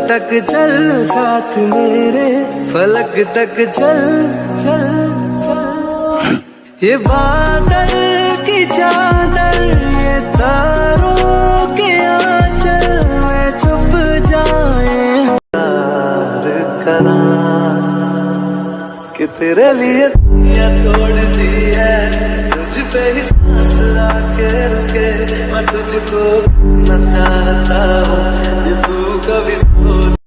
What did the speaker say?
तक चल साथ मेरे, फलक तक चल चल चल। ये बादल की चादर, ये तारों के आंचल में छुप जाए। प्यार करा कि तेरे लिए दुनिया तोड़ दी है, तुझ पे ही सांस आके रुके। मैं तुझको न चाहता हूँ, ये तू कभी सोच